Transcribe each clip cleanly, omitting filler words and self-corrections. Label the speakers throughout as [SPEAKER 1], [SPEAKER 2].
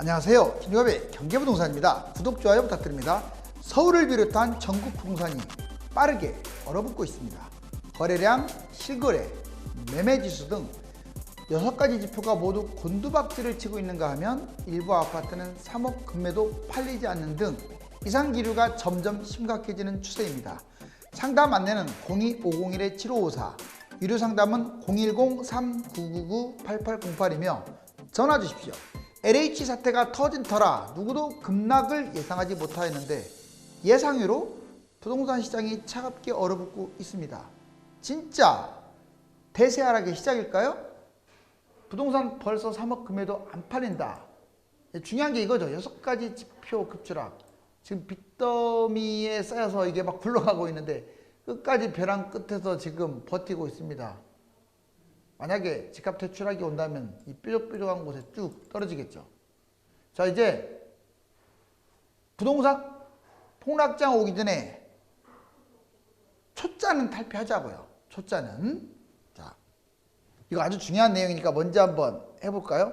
[SPEAKER 1] 안녕하세요. 김유갑의 경계부동산입니다. 구독, 좋아요 부탁드립니다. 서울을 비롯한 전국 부동산이 빠르게 얼어붙고 있습니다. 거래량, 실거래, 매매지수 등 6가지 지표가 모두 곤두박질을 치고 있는가 하면 일부 아파트는 3억 금매도 팔리지 않는 등 이상 기류가 점점 심각해지는 추세입니다. 상담 안내는 02-501-7554, 유료 상담은 010-3999-8808이며 전화 주십시오. LH 사태가 터진 터라 누구도 급락을 예상하지 못하였는데 예상외로 부동산 시장이 차갑게 얼어붙고 있습니다. 진짜 대세하락의 시작일까요? 부동산 벌써 3억 금매도 안 팔린다. 중요한 게 이거죠. 6가지 지표 급추락. 지금 빚더미에 쌓여서 이게 막 굴러가고 있는데 끝까지 벼랑 끝에서 지금 버티고 있습니다. 만약에 집값 대출하기 온다면 이 뾰족뾰족한 곳에 쭉 떨어지겠죠. 자, 이제 부동산 폭락장 오기 전에 초짜는 탈피하자고요. 초짜는. 자, 이거 아주 중요한 내용이니까 먼저 한번 해볼까요?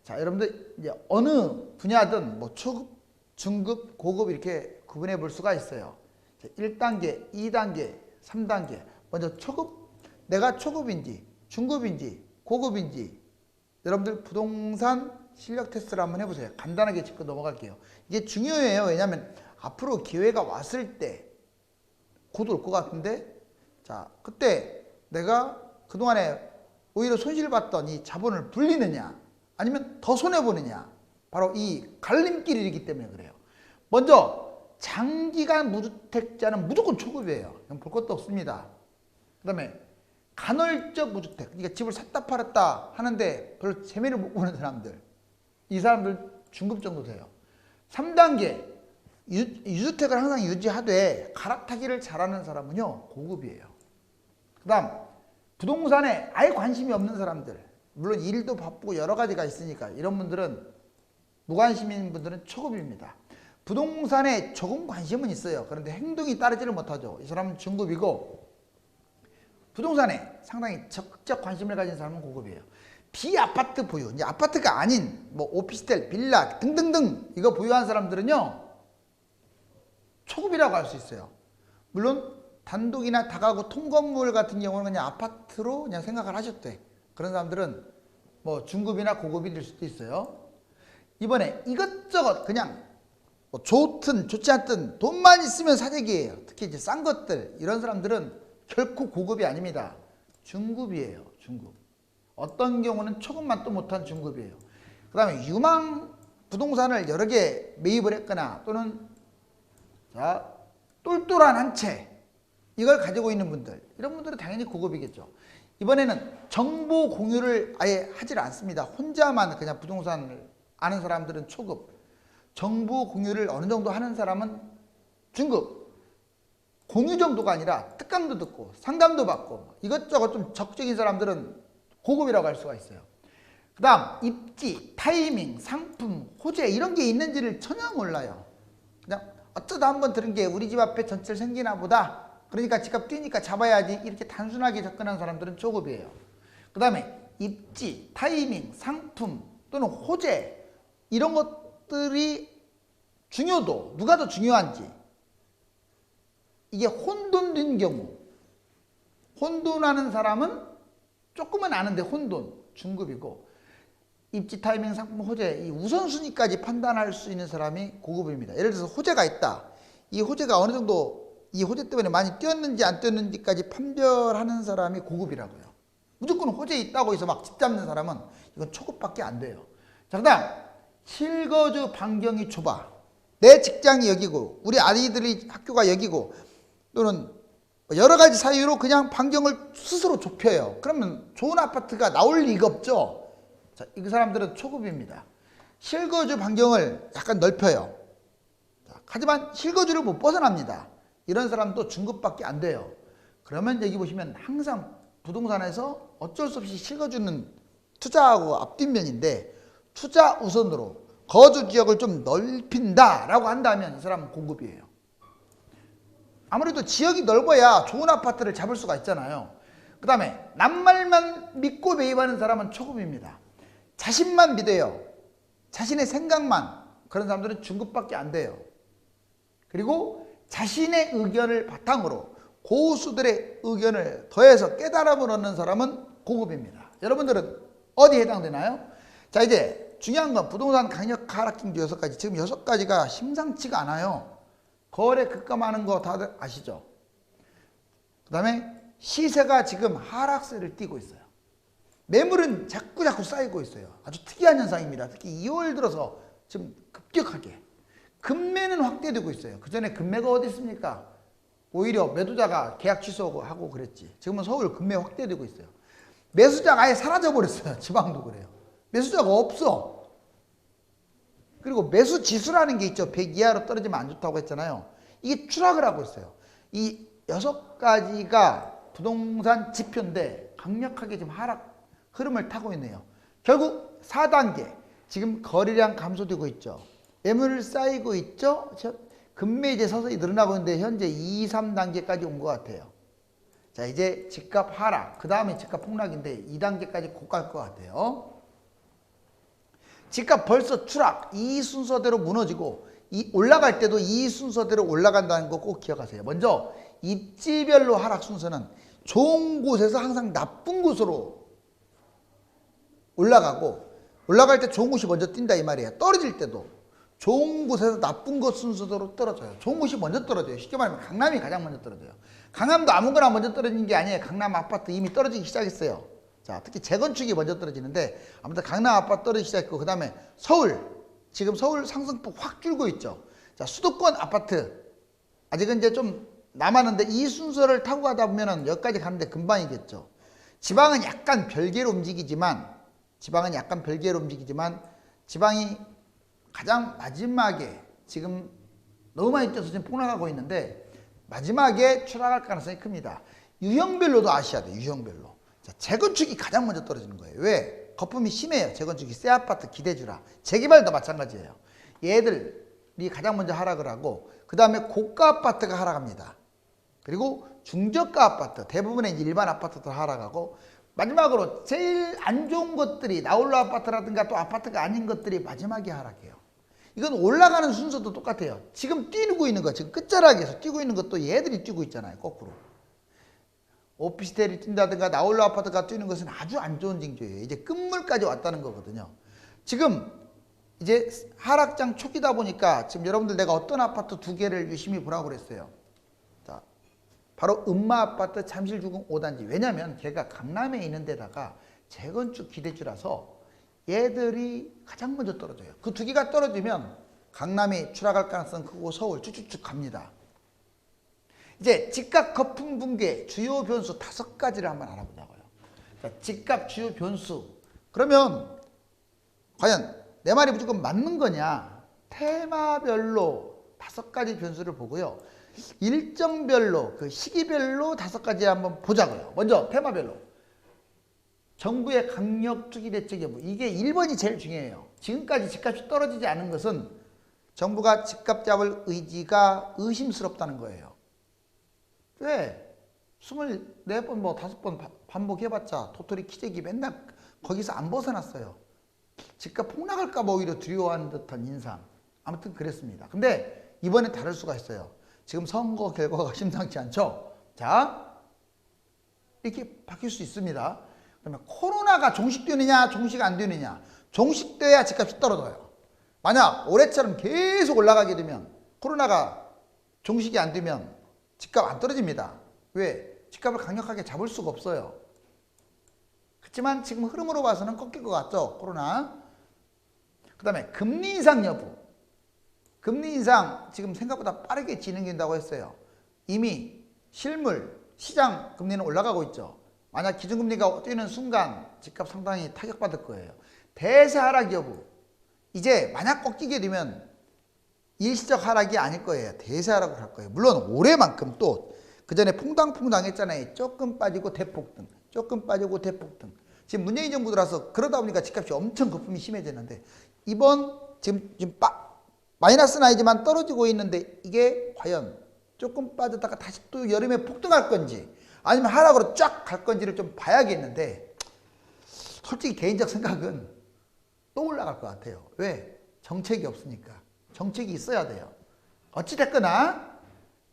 [SPEAKER 1] 자, 여러분들 이제 어느 분야든 뭐 초급, 중급, 고급 이렇게 구분해 볼 수가 있어요. 1단계, 2단계, 3단계. 먼저 초급, 내가 초급인지 중급인지 고급인지 여러분들 부동산 실력 테스트를 한번 해보세요. 간단하게 짚고 넘어갈게요. 이게 중요해요. 왜냐하면 앞으로 기회가 왔을 때 곧 올 것 같은데, 자, 그때 내가 그동안에 오히려 손실봤던 이 자본을 불리느냐 아니면 더 손해보느냐, 바로 이 갈림길이기 때문에 그래요. 먼저 장기간 무주택자는 무조건 초급이에요. 볼 것도 없습니다. 그 다음에 간헐적 무주택, 그러니까 집을 샀다 팔았다 하는데 별로 재미를 못 보는 사람들, 이 사람들 중급 정도 돼요. 3단계 유주택을 항상 유지하되 갈아타기를 잘하는 사람은요 고급이에요. 그 다음 부동산에 아예 관심이 없는 사람들, 물론 일도 바쁘고 여러 가지가 있으니까 이런 분들은, 무관심인 분들은 초급입니다. 부동산에 조금 관심은 있어요. 그런데 행동이 따르지를 못하죠. 이 사람은 중급이고, 부동산에 상당히 적극적 관심을 가진 사람은 고급이에요. 비아파트 보유, 이제 아파트가 아닌 뭐 오피스텔, 빌라 등등등 이거 보유한 사람들은요 초급이라고 할 수 있어요. 물론 단독이나 다가구 통건물 같은 경우는 그냥 아파트로 그냥 생각을 하셔도 돼. 그런 사람들은 뭐 중급이나 고급이 될 수도 있어요. 이번에 이것저것 그냥 뭐 좋든 좋지 않든 돈만 있으면 사재기예요. 특히 이제 싼 것들, 이런 사람들은 결코 고급이 아닙니다. 중급이에요. 중급. 어떤 경우는 초급만 또 못한 중급이에요. 그 다음에 유망 부동산을 여러 개 매입을 했거나 또는 자 똘똘한 한 채 이걸 가지고 있는 분들, 이런 분들은 당연히 고급이겠죠. 이번에는 정보 공유를 아예 하질 않습니다. 혼자만 그냥 부동산을 아는 사람들은 초급, 정보 공유를 어느 정도 하는 사람은 중급. 공유 정도가 아니라 특강도 듣고 상담도 받고 이것저것 좀 적극적인 사람들은 고급이라고 할 수가 있어요. 그 다음 입지, 타이밍, 상품, 호재 이런 게 있는지를 전혀 몰라요. 그냥 어쩌다 한번 들은 게 우리 집 앞에 전철 생기나 보다, 그러니까 집값 뛰니까 잡아야지, 이렇게 단순하게 접근한 사람들은 초급이에요. 그 다음에 입지, 타이밍, 상품 또는 호재 이런 것들이 중요도, 누가 더 중요한지, 이게 혼돈된 경우, 혼돈하는 사람은 조금은 아는데 혼돈, 중급이고, 입지, 타이밍, 상품, 호재 이 우선순위까지 판단할 수 있는 사람이 고급입니다. 예를 들어서 호재가 있다. 이 호재가 어느 정도 이 호재 때문에 많이 뛰었는지 안 뛰었는지까지 판별하는 사람이 고급이라고요. 무조건 호재 있다고 해서 막 집 잡는 사람은 이건 초급밖에 안 돼요. 자, 그 다음 실거주 반경이 좁아. 내 직장이 여기고 우리 아이들이 학교가 여기고 또는 여러 가지 사유로 그냥 반경을 스스로 좁혀요. 그러면 좋은 아파트가 나올 리가 없죠. 자, 이 사람들은 초급입니다. 실거주 반경을 약간 넓혀요. 자, 하지만 실거주를 못 벗어납니다. 이런 사람도 중급밖에 안 돼요. 그러면 여기 보시면 항상 부동산에서 어쩔 수 없이 실거주는 투자하고 앞뒷면인데, 투자 우선으로 거주 지역을 좀 넓힌다라고 한다면 이 사람은 고급이에요. 아무래도 지역이 넓어야 좋은 아파트를 잡을 수가 있잖아요. 그 다음에 낱말만 믿고 매입하는 사람은 초급입니다. 자신만 믿어요. 자신의 생각만, 그런 사람들은 중급밖에 안 돼요. 그리고 자신의 의견을 바탕으로 고수들의 의견을 더해서 깨달음을 얻는 사람은 고급입니다. 여러분들은 어디에 해당되나요? 자, 이제 중요한 건 부동산 강력 하락 징조 6가지. 지금 6가지가 심상치가 않아요. 거래 급감하는 거 다들 아시죠? 그 다음에 시세가 지금 하락세를 띠고 있어요. 매물은 자꾸 쌓이고 있어요. 아주 특이한 현상입니다. 특히 2월 들어서 지금 급격하게 금매는 확대되고 있어요. 그 전에 금매가 어디 있습니까? 오히려 매도자가 계약 취소하고 그랬지. 지금은 서울 금매 확대되고 있어요. 매수자가 아예 사라져버렸어요. 지방도 그래요. 매수자가 없어. 그리고 매수 지수라는 게 있죠. 100 이하로 떨어지면 안 좋다고 했잖아요. 이게 추락을 하고 있어요. 이 6가지가 부동산 지표인데 강력하게 지금 하락 흐름을 타고 있네요. 결국 4단계 지금 거래량 감소되고 있죠. 매물 쌓이고 있죠. 금매 이제 서서히 늘어나고 있는데 현재 2, 3단계까지 온 것 같아요. 자, 이제 집값 하락, 그 다음에 집값 폭락인데 2단계까지 곧 갈 것 같아요. 집값 벌써 추락, 이 순서대로 무너지고 올라갈 때도 이 순서대로 올라간다는 거 꼭 기억하세요. 먼저 입지별로 하락 순서는 좋은 곳에서 항상 나쁜 곳으로 올라가고, 올라갈 때 좋은 곳이 먼저 뛴다 이 말이에요. 떨어질 때도 좋은 곳에서 나쁜 곳 순서대로 떨어져요. 좋은 곳이 먼저 떨어져요. 쉽게 말하면 강남이 가장 먼저 떨어져요. 강남도 아무거나 먼저 떨어지는 게 아니에요. 강남 아파트 이미 떨어지기 시작했어요. 자, 특히 재건축이 먼저 떨어지는데 아무튼 강남 아파트 떨어지기 시작했고, 그 다음에 서울, 지금 서울 상승폭 확 줄고 있죠. 자, 수도권 아파트 아직은 이제 좀 남았는데 이 순서를 타고 가다 보면은 여기까지 가는데 금방이겠죠. 지방은 약간 별개로 움직이지만 지방이 가장 마지막에 지금 너무 많이 뛰어서 지금 폭락하고 있는데 마지막에 추락할 가능성이 큽니다. 유형별로도 아셔야 돼요. 유형별로. 자, 재건축이 가장 먼저 떨어지는 거예요. 왜? 거품이 심해요. 재건축이 새 아파트 기대주라. 재개발도 마찬가지예요. 얘들이 가장 먼저 하락을 하고, 그 다음에 고가 아파트가 하락합니다. 그리고 중저가 아파트, 대부분의 일반 아파트도 하락하고, 마지막으로 제일 안 좋은 것들이 나홀로 아파트라든가 또 아파트가 아닌 것들이 마지막에 하락해요. 이건 올라가는 순서도 똑같아요. 지금 뛰고 있는 거, 지금 끝자락에서 뛰고 있는 것도 얘들이 뛰고 있잖아요. 거꾸로. 오피스텔이 뛴다든가 나홀로 아파트가 뛰는 것은 아주 안 좋은 징조예요. 이제 끝물까지 왔다는 거거든요. 지금 이제 하락장 초기다 보니까 지금 여러분들 내가 어떤 아파트 2개를 유심히 보라고 그랬어요. 자, 바로 음마 아파트 잠실주공 5단지. 왜냐면 걔가 강남에 있는 데다가 재건축 기대주라서 얘들이 가장 먼저 떨어져요. 그 2개가 떨어지면 강남이 추락할 가능성 크고 서울 쭉쭉쭉 갑니다. 이제 집값 거품 붕괴 주요 변수 5가지를 한번 알아보자고요. 자, 집값 주요 변수. 그러면 과연 내 말이 무조건 맞는 거냐? 테마별로 5가지 변수를 보고요. 일정별로, 그 시기별로 5가지 한번 보자고요. 먼저 테마별로. 정부의 강력 투기 대책 여부. 이게 1번이 제일 중요해요. 지금까지 집값이 떨어지지 않은 것은 정부가 집값 잡을 의지가 의심스럽다는 거예요. 왜? 24번 뭐 5번 반복해봤자 도토리 키재기 맨날 거기서 안 벗어났어요. 집값 폭락할까 봐 오히려 두려워하는 듯한 인상. 아무튼 그랬습니다. 근데 이번에 다를 수가 있어요. 지금 선거 결과가 심상치 않죠? 자, 이렇게 바뀔 수 있습니다. 그러면 코로나가 종식되느냐 종식 안 되느냐. 종식돼야 집값이 떨어져요. 만약 올해처럼 계속 올라가게 되면, 코로나가 종식이 안 되면 집값 안 떨어집니다. 왜? 집값을 강력하게 잡을 수가 없어요. 그렇지만 지금 흐름으로 봐서는 꺾일 것 같죠? 코로나. 그 다음에 금리 인상 여부. 금리 인상 지금 생각보다 빠르게 진행된다고 했어요. 이미 실물, 시장 금리는 올라가고 있죠. 만약 기준금리가 뛰는 순간 집값 상당히 타격받을 거예요. 대세 하락 여부. 이제 만약 꺾이게 되면 일시적 하락이 아닐 거예요. 대세 하락을 할 거예요. 물론 올해만큼 또 그 전에 퐁당퐁당 했잖아요. 조금 빠지고 대폭등, 조금 빠지고 대폭등. 지금 문재인 정부 들어서 그러다 보니까 집값이 엄청 거품이 심해졌는데, 이번 지금 마이너스는 아니지만 떨어지고 있는데 이게 과연 조금 빠졌다가 다시 또 여름에 폭등할 건지 아니면 하락으로 쫙 갈 건지를 좀 봐야겠는데, 솔직히 개인적 생각은 또 올라갈 것 같아요. 왜? 정책이 없으니까. 정책이 있어야 돼요. 어찌됐거나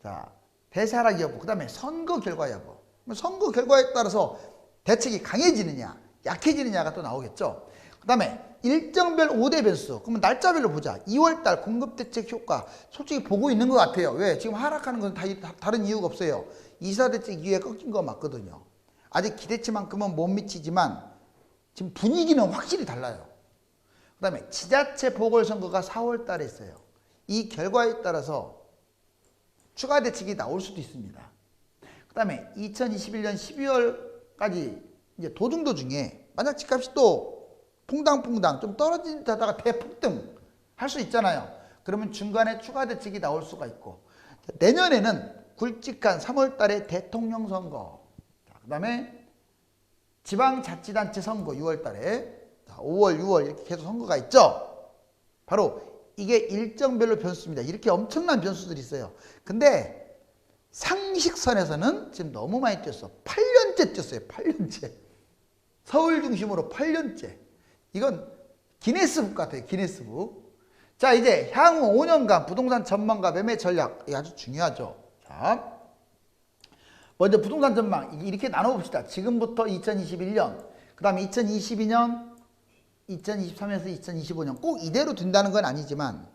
[SPEAKER 1] 자, 대세 하락 여부, 그 다음에 선거 결과 여부. 선거 결과에 따라서 대책이 강해지느냐 약해지느냐가 또 나오겠죠. 그 다음에 일정별 5대 변수. 그러면 날짜별로 보자. 2월달 공급대책 효과 솔직히 보고 있는 것 같아요. 왜? 지금 하락하는 건 다른 이유가 없어요. 이사대책 이후에 꺾인 거 맞거든요. 아직 기대치만큼은 못 미치지만 지금 분위기는 확실히 달라요. 그 다음에 지자체 보궐선거가 4월달에 있어요. 이 결과에 따라서 추가 대책이 나올 수도 있습니다. 그 다음에 2021년 12월까지 이제 도중도 중에 만약 집값이 또 퐁당퐁당 좀 떨어진 듯 하다가 대폭등 할 수 있잖아요. 그러면 중간에 추가 대책이 나올 수가 있고, 내년에는 굵직한 3월달에 대통령 선거, 그 다음에 지방자치단체 선거 6월달에 5월, 6월 이렇게 계속 선거가 있죠. 바로 이게 일정별로 변수입니다. 이렇게 엄청난 변수들이 있어요. 근데 상식선에서는 지금 너무 많이 뛰었어. 8년째 뛰었어요. 8년째. 서울 중심으로 8년째. 이건 기네스북 같아요. 기네스북. 자, 이제 향후 5년간 부동산 전망과 매매 전략. 이게 아주 중요하죠. 자, 먼저 부동산 전망 이렇게 나눠봅시다. 지금부터 2021년, 그 다음에 2022년, 2023년에서 2025년 꼭 이대로 둔다는 건 아니지만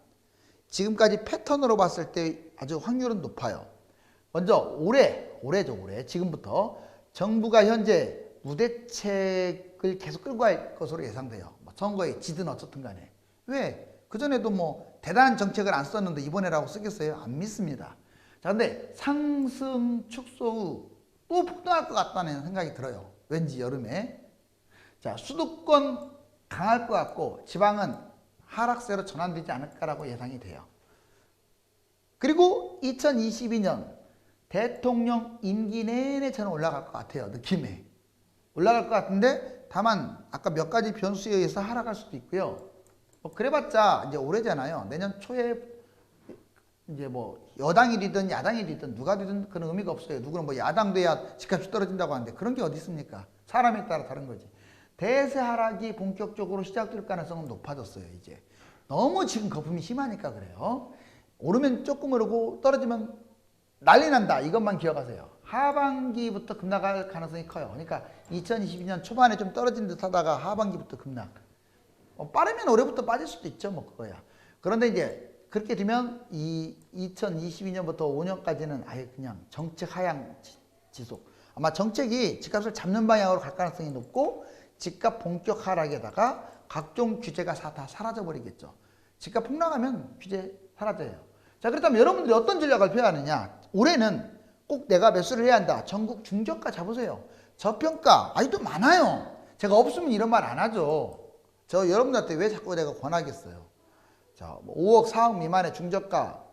[SPEAKER 1] 지금까지 패턴으로 봤을 때 아주 확률은 높아요. 먼저 올해죠. 올해. 지금부터 정부가 현재 무대책을 계속 끌고 갈 것으로 예상돼요. 선거에 지든 어쨌든 간에. 왜? 그전에도 뭐 대단한 정책을 안 썼는데 이번에라고 쓰겠어요? 안 믿습니다. 자, 근데 상승 축소 후 또 폭등할 것 같다는 생각이 들어요. 왠지 여름에. 자, 수도권 강할 것 같고 지방은 하락세로 전환되지 않을까라고 예상이 돼요. 그리고 2022년 대통령 임기 내내 저는 올라갈 것 같아요. 느낌에. 올라갈 것 같은데 다만 아까 몇 가지 변수에 의해서 하락할 수도 있고요. 뭐 그래봤자 이제 올해잖아요. 내년 초에 이제 뭐 여당이 되든 야당이 되든 누가 되든 그런 의미가 없어요. 누구는 뭐 야당 돼야 집값이 떨어진다고 하는데 그런 게 어디 있습니까? 사람에 따라 다른 거지. 대세 하락이 본격적으로 시작될 가능성은 높아졌어요. 이제 너무 지금 거품이 심하니까 그래요. 오르면 조금 오르고 떨어지면 난리 난다. 이것만 기억하세요. 하반기부터 급락할 가능성이 커요. 그러니까 2022년 초반에 좀 떨어진 듯 하다가 하반기부터 급락. 빠르면 올해부터 빠질 수도 있죠. 뭐 그거야. 그런데 이제 그렇게 되면 이 2022년부터 5년까지는 아예 그냥 정책 하향 지속. 아마 정책이 집값을 잡는 방향으로 갈 가능성이 높고 집값 본격 하락에다가 각종 규제가 다 사라져버리겠죠. 집값 폭락하면 규제 사라져요. 자, 그렇다면 여러분들이 어떤 전략을 펴야 하느냐. 올해는 꼭 내가 매수를 해야 한다. 전국 중저가 잡으세요. 저평가 아직도 많아요. 제가 없으면 이런 말 안 하죠. 저 여러분들한테 왜 자꾸 내가 권하겠어요. 자, 5억, 4억 미만의 중저가,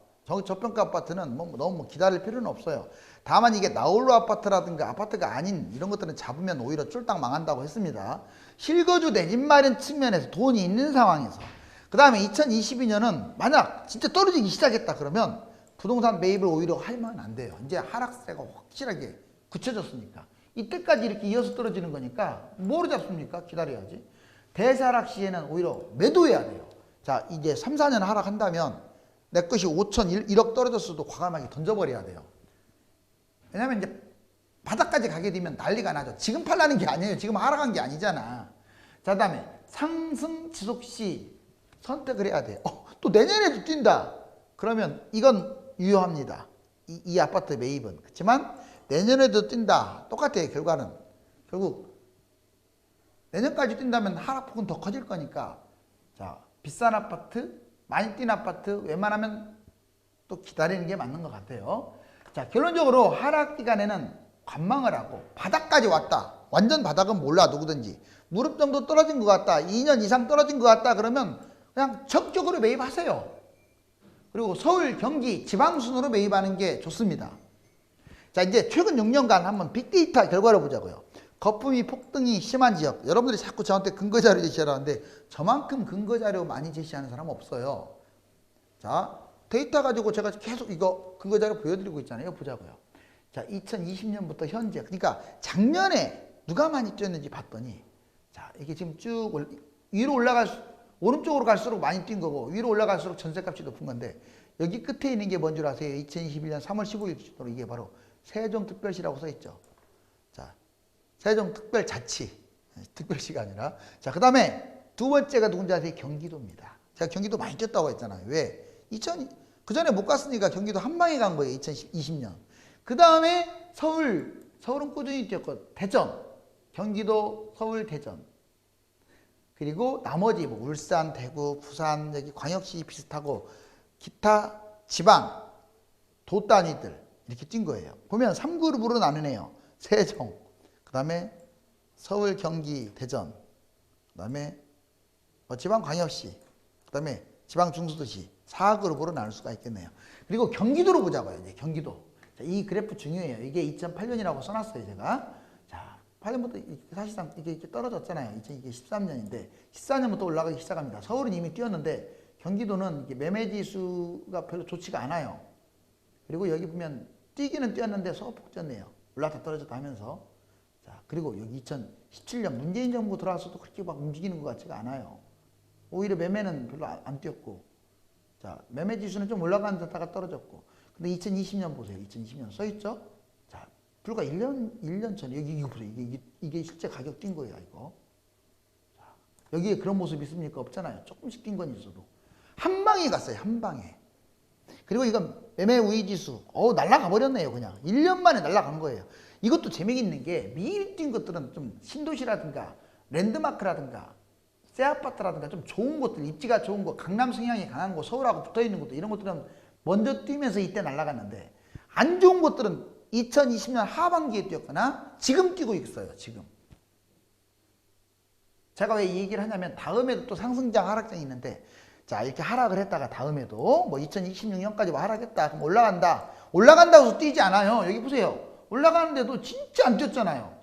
[SPEAKER 1] 저평가 아파트는 너무 기다릴 필요는 없어요. 다만 이게 나홀로 아파트라든가 아파트가 아닌 이런 것들은 잡으면 오히려 쫄딱 망한다고 했습니다. 실거주 내 집 마련 측면에서 돈이 있는 상황에서. 그 다음에 2022년은 만약 진짜 떨어지기 시작했다 그러면 부동산 매입을 오히려 하면 안 돼요. 이제 하락세가 확실하게 굳혀졌으니까. 이때까지 이렇게 이어서 떨어지는 거니까 뭐로 잡습니까? 기다려야지. 대세 하락 시에는 오히려 매도해야 돼요. 자, 이제 3, 4년 하락한다면 내 것이 5천, 1억 떨어졌어도 과감하게 던져버려야 돼요. 왜냐면 이제 바닥까지 가게 되면 난리가 나죠. 지금 팔라는 게 아니에요. 지금 하락한 게 아니잖아. 자, 다음에 상승 지속 시 선택을 해야 돼요. 또 내년에도 뛴다. 그러면 이건 유효합니다. 이 아파트 매입은. 그렇지만 내년에도 뛴다. 똑같아요. 결과는. 결국 내년까지 뛴다면 하락폭은 더 커질 거니까. 자, 비싼 아파트, 많이 뛴 아파트 웬만하면 또 기다리는 게 맞는 것 같아요. 자, 결론적으로 하락 기간에는 관망을 하고 바닥까지 왔다. 완전 바닥은 몰라 누구든지. 무릎 정도 떨어진 것 같다. 2년 이상 떨어진 것 같다. 그러면 그냥 적극적으로 매입하세요. 그리고 서울, 경기, 지방순으로 매입하는 게 좋습니다. 자, 이제 최근 6년간 한번 빅데이터 결과를 보자고요. 거품이 폭등이 심한 지역. 여러분들이 자꾸 저한테 근거자료 제시하라는데 저만큼 근거자료 많이 제시하는 사람 없어요. 자, 데이터 가지고 제가 계속 이거 근거자료 보여드리고 있잖아요. 보자고요. 자, 2020년부터 현재. 그러니까 작년에 누가 많이 뛰었는지 봤더니 자, 이게 지금 쭉 위로 올라갈 오른쪽으로 갈수록 많이 뛴 거고 위로 올라갈수록 전세값이 높은 건데 여기 끝에 있는 게 뭔 줄 아세요? 2021년 3월 15일 기준으로 이게 바로 세종특별시라고 써 있죠. 자, 세종특별자치. 특별시가 아니라. 자, 그 다음에 두 번째가 누군지 아세요? 경기도입니다. 제가 경기도 많이 뛰었다고 했잖아요. 왜? 그 전에 못 갔으니까 경기도 한 방에 간 거예요. 2020년. 그 다음에 서울은 꾸준히 뛰었고, 대전, 경기도, 서울, 대전. 그리고 나머지 뭐 울산, 대구, 부산, 여기 광역시 비슷하고 기타 지방, 도 단위들 이렇게 뛴 거예요. 보면 3그룹으로 나누네요. 세종, 그 다음에 서울, 경기, 대전, 그 다음에 지방 광역시, 그 다음에 지방 중수도시 4그룹으로 나눌 수가 있겠네요. 그리고 경기도로 보자고요. 이제 경기도. 자, 이 그래프 중요해요. 이게 2008년이라고 써놨어요. 제가. 자, 8년부터 사실상 이게 떨어졌잖아요. 이게 13년인데 14년부터 올라가기 시작합니다. 서울은 이미 뛰었는데 경기도는 이게 매매 지수가 별로 좋지가 않아요. 그리고 여기 보면 뛰기는 뛰었는데 소폭 쪘네요. 올랐다 떨어졌다 하면서. 자, 그리고 여기 2017년 문재인 정부 들어와서도 그렇게 막 움직이는 것 같지가 않아요. 오히려 매매는 별로 안 뛰었고. 자, 매매 지수는 좀 올라가는 듯하다가 떨어졌고. 근데 2020년 보세요. 2020년 써 있죠? 자, 불과 1년 전에 여기 이거 보세요. 이게 실제 가격 뛴 거예요, 이거. 자, 여기에 그런 모습이 있습니까? 없잖아요. 조금씩 뛴 건 있어도. 한 방에 갔어요, 한 방에. 그리고 이건 매매 우위 지수. 날아가 버렸네요, 그냥. 1년 만에 날아간 거예요. 이것도 재미있는 게 미리 뛴 것들은 좀 신도시라든가 랜드마크라든가 새 아파트라든가 좀 좋은 곳들, 입지가 좋은 곳, 강남 성향이 강한 곳, 서울하고 붙어 있는 곳들, 이런 것들은 먼저 뛰면서 이때 날아갔는데 안 좋은 곳들은 2020년 하반기에 뛰었거나 지금 뛰고 있어요. 지금. 제가 왜 이 얘기를 하냐면 다음에도 또 상승장 하락장이 있는데 자, 이렇게 하락을 했다가 다음에도 뭐 2026년까지 하락했다. 그럼 올라간다. 올라간다고 해서 뛰지 않아요. 여기 보세요. 올라가는데도 진짜 안 뛰었잖아요.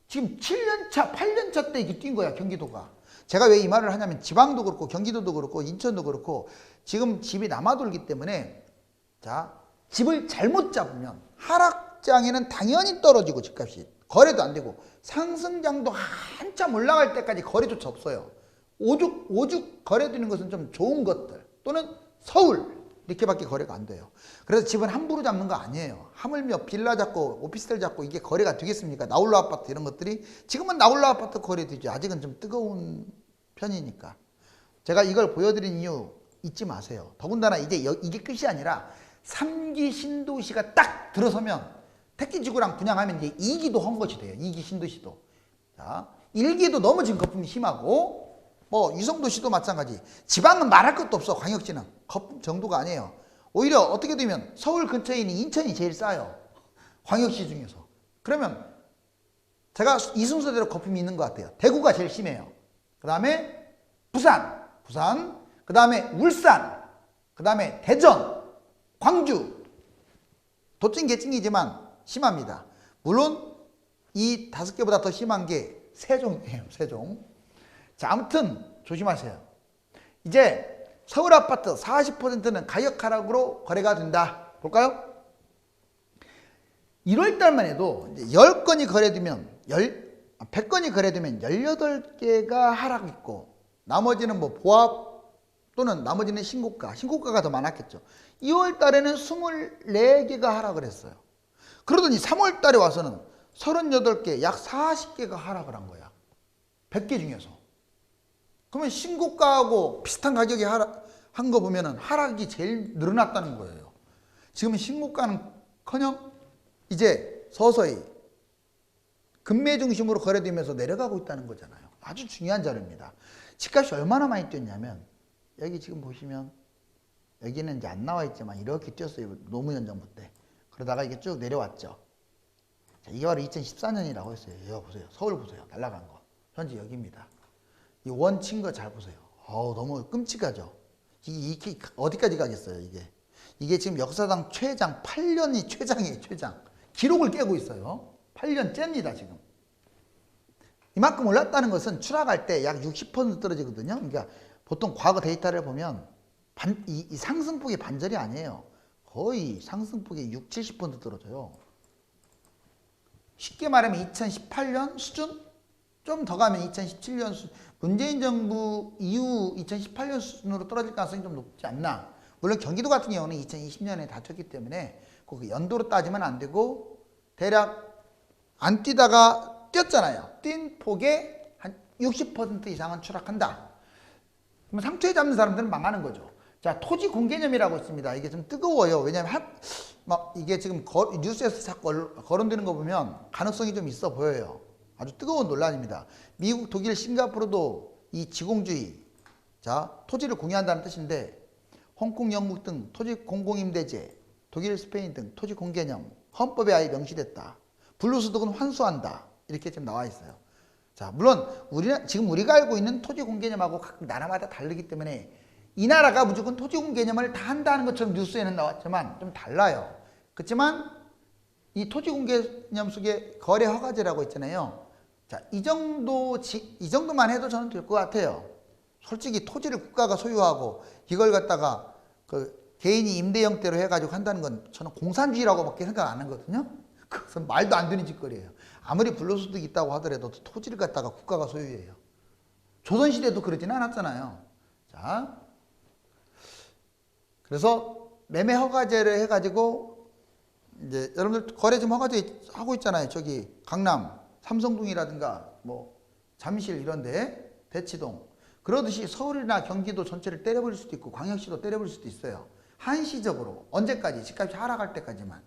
[SPEAKER 1] 지금 7년차, 8년차 때 이렇게 뛴 거야, 경기도가. 제가 왜 이 말을 하냐면 지방도 그렇고 경기도도 그렇고 인천도 그렇고 지금 집이 남아돌기 때문에 자, 집을 잘못 잡으면 하락장에는 당연히 떨어지고 집값이 거래도 안 되고 상승장도 한참 올라갈 때까지 거래조차 없어요. 오죽 거래되는 것은 좀 좋은 것들 또는 서울 이렇게밖에 거래가 안 돼요. 그래서 집은 함부로 잡는 거 아니에요. 하물며 빌라 잡고 오피스텔 잡고 이게 거래가 되겠습니까? 나홀로 아파트 이런 것들이 지금은 나홀로 아파트 거래되죠. 아직은 좀 뜨거운 편이니까. 제가 이걸 보여드린 이유 잊지 마세요. 더군다나 이게 끝이 아니라 3기 신도시가 딱 들어서면 택지지구랑 분양하면 이제 2기도 한 것이 돼요. 2기 신도시도. 자, 1기도 너무 지금 거품이 심하고 뭐 유성도시도 마찬가지. 지방은 말할 것도 없어. 광역시는 거품 정도가 아니에요. 오히려 어떻게 되면 서울 근처에 있는 인천이 제일 싸요. 광역시 중에서. 그러면 제가 이 순서대로 거품이 있는 것 같아요. 대구가 제일 심해요. 그 다음에 부산, 그 다음에 울산, 그 다음에 대전, 광주. 도찐개찐이지만 심합니다. 물론 이 5개보다 더 심한 게 세종이에요. 세종. 자, 아무튼 조심하세요. 이제 서울 아파트 40%는 가격 하락으로 거래가 된다. 볼까요? 1월 달만 해도 이제 10건이 거래되면 100건이 거래되면 18개가 하락했고 나머지는 뭐 보합 또는 나머지는 신고가가 더 많았겠죠. 2월 달에는 24개가 하락을 했어요. 그러더니 3월 달에 와서는 38개, 약 40개가 하락을 한 거야. 100개 중에서. 그러면 신고가하고 비슷한 가격에 한 거 보면은 하락이 제일 늘어났다는 거예요. 지금 신고가는커녕 이제 서서히 금매 중심으로 거래되면서 내려가고 있다는 거잖아요. 아주 중요한 자료입니다. 집값이 얼마나 많이 뛰었냐면 여기 지금 보시면 여기는 이제 안 나와 있지만 이렇게 뛰었어요. 노무현 정부 때. 그러다가 이게 쭉 내려왔죠. 자, 이게 바로 2014년이라고 했어요. 이거 보세요. 서울 보세요. 날아간 거. 현재 여기입니다. 이 원 친 거 잘 보세요. 너무 끔찍하죠. 이게 어디까지 가겠어요, 이게. 이게 지금 역사상 최장, 8년이 최장이에요, 최장. 기록을 깨고 있어요. 8년째입니다, 지금. 이만큼 올랐다는 것은 추락할 때 약 60% 떨어지거든요. 그러니까 보통 과거 데이터를 보면 이 상승폭이 반절이 아니에요. 거의 상승폭이 60, 70% 떨어져요. 쉽게 말하면 2018년 수준 좀 더 가면 2017년 문재인 정부 이후 2018년 수준으로 떨어질 가능성이 좀 높지 않나. 물론 경기도 같은 경우는 2020년에 다쳤기 때문에 그 연도로 따지면 안 되고 대략 안 뛰다가 뛰었잖아요. 뛴 폭의 한 60% 이상은 추락한다. 그럼 상처에 잡는 사람들은 망하는 거죠. 자, 토지 공개념이라고 있습니다. 이게 좀 뜨거워요. 왜냐하면 막 이게 지금 뉴스에서 자꾸 거론되는 거 보면 가능성이 좀 있어 보여요. 아주 뜨거운 논란입니다. 미국, 독일, 싱가포르도 이 지공주의, 자, 토지를 공유한다는 뜻인데 홍콩, 영국 등 토지 공공임대제, 독일, 스페인 등 토지 공개념, 헌법에 아예 명시됐다. 불로소득은 환수한다. 이렇게 지금 나와 있어요. 자, 물론 지금 우리가 알고 있는 토지 공개념하고 각 나라마다 다르기 때문에 이 나라가 무조건 토지 공개념을 다 한다는 것처럼 뉴스에는 나왔지만 좀 달라요. 그렇지만 이 토지 공개념 속에 거래 허가제라고 있잖아요. 자, 이 정도만 해도 저는 될 것 같아요. 솔직히 토지를 국가가 소유하고 이걸 갖다가 그 개인이 임대 형태로 해가지고 한다는 건 저는 공산주의라고밖에 생각 안 하거든요. 그것은 말도 안 되는 짓거리예요. 아무리 불로소득이 있다고 하더라도 토지를 갖다가 국가가 소유해요. 조선시대도 그러지는 않았잖아요. 자, 그래서 매매 허가제를 해가지고 이제 여러분들 거래 좀 허가제 하고 있잖아요. 저기 강남 삼성동이라든가 뭐 잠실 이런데 대치동 그러듯이 서울이나 경기도 전체를 때려버릴 수도 있고 광역시도 때려버릴 수도 있어요. 한시적으로 언제까지? 집값이 하락할 때까지만.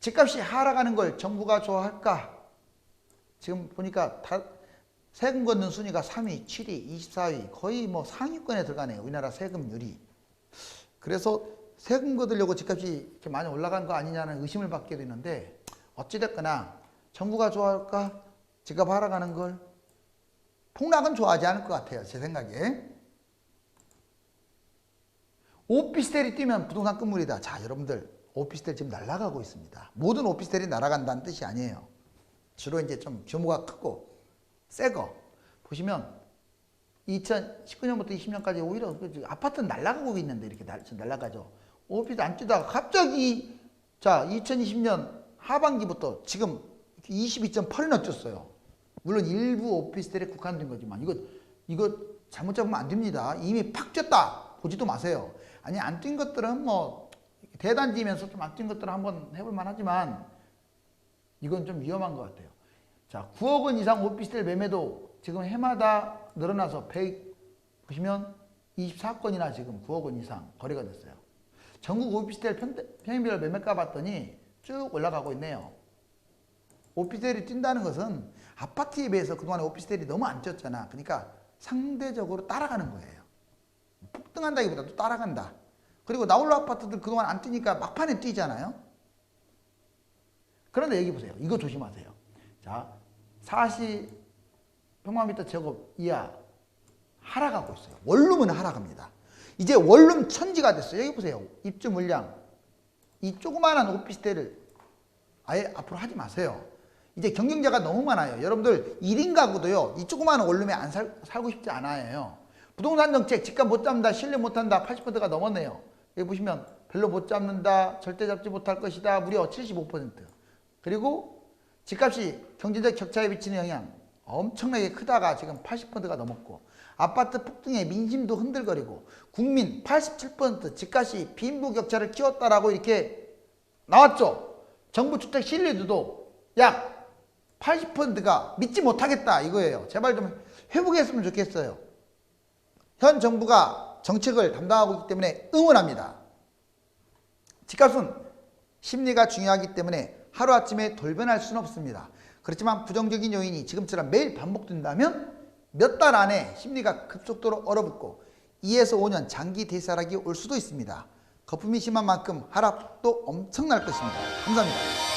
[SPEAKER 1] 집값이 하락하는 걸 정부가 좋아할까? 지금 보니까 다 세금 걷는 순위가 3위, 7위, 24위 거의 뭐 상위권에 들어가네요. 우리나라 세금률이. 그래서 세금 걷으려고 집값이 이렇게 많이 올라간 거 아니냐는 의심을 받게 되는데 어찌됐거나 정부가 좋아할까? 집값 하락하는 걸? 폭락은 좋아하지 않을 것 같아요. 제 생각에. 오피스텔이 뛰면 부동산 끝물이다. 자, 여러분들 오피스텔 지금 날아가고 있습니다. 모든 오피스텔이 날아간다는 뜻이 아니에요. 주로 이제 좀 규모가 크고 새 거 보시면 2019년부터 20년까지 오히려 아파트는 날아가고 있는데 이렇게 날아가죠. 오피스 안 뛰다가 갑자기 자 2020년 하반기부터 지금 22.8이나 뛰었어요. 물론 일부 오피스텔에 국한된 거지만 이거 잘못 잡으면 안 됩니다. 이미 팍 뛰었다 보지도 마세요. 아니 안 뛴 것들은 뭐 대단지면서 좀 안 뛴 것들은 한번 해볼 만하지만 이건 좀 위험한 것 같아요. 자, 9억 원 이상 오피스텔 매매도 지금 해마다 늘어나서 보시면 24건이나 지금 9억 원 이상 거래가 됐어요. 전국 오피스텔 평형별 매매가 봤더니 쭉 올라가고 있네요. 오피스텔이 뛴다는 것은 아파트에 비해서 그동안에 오피스텔이 너무 안 뛰었잖아. 그러니까 상대적으로 따라가는 거예요. 폭등한다기보다도 따라간다. 그리고 나홀로 아파트들 그동안 안 뛰니까 막판에 뛰잖아요. 그런데 여기 보세요. 이거 조심하세요. 자, 40평방미터 제곱 이하 하락하고 있어요. 원룸은 하락합니다. 이제 원룸 천지가 됐어요. 여기 보세요. 입주 물량. 이 조그마한 오피스텔을 아예 앞으로 하지 마세요. 이제 경쟁자가 너무 많아요. 여러분들 1인 가구도요. 이 조그마한 원룸에 안 살고 싶지 않아요. 부동산 정책 집값 못 잡는다. 신뢰 못한다. 80%가 넘었네요. 여기 보시면 별로 못 잡는다. 절대 잡지 못할 것이다. 무려 75%. 그리고 집값이 경제적 격차에 미치는 영향 엄청나게 크다가 지금 80%가 넘었고 아파트 폭등에 민심도 흔들거리고 국민 87% 집값이 빈부격차를 키웠다라고 이렇게 나왔죠. 정부 주택 신뢰도도 약 80%가 믿지 못하겠다 이거예요. 제발 좀 회복했으면 좋겠어요. 현 정부가 정책을 담당하고 있기 때문에 응원합니다. 집값은 심리가 중요하기 때문에 하루아침에 돌변할 수는 없습니다. 그렇지만 부정적인 요인이 지금처럼 매일 반복된다면 몇 달 안에 심리가 급속도로 얼어붙고 2에서 5년 장기 대사락이 올 수도 있습니다. 거품이 심한 만큼 하락도 엄청날 것입니다. 감사합니다.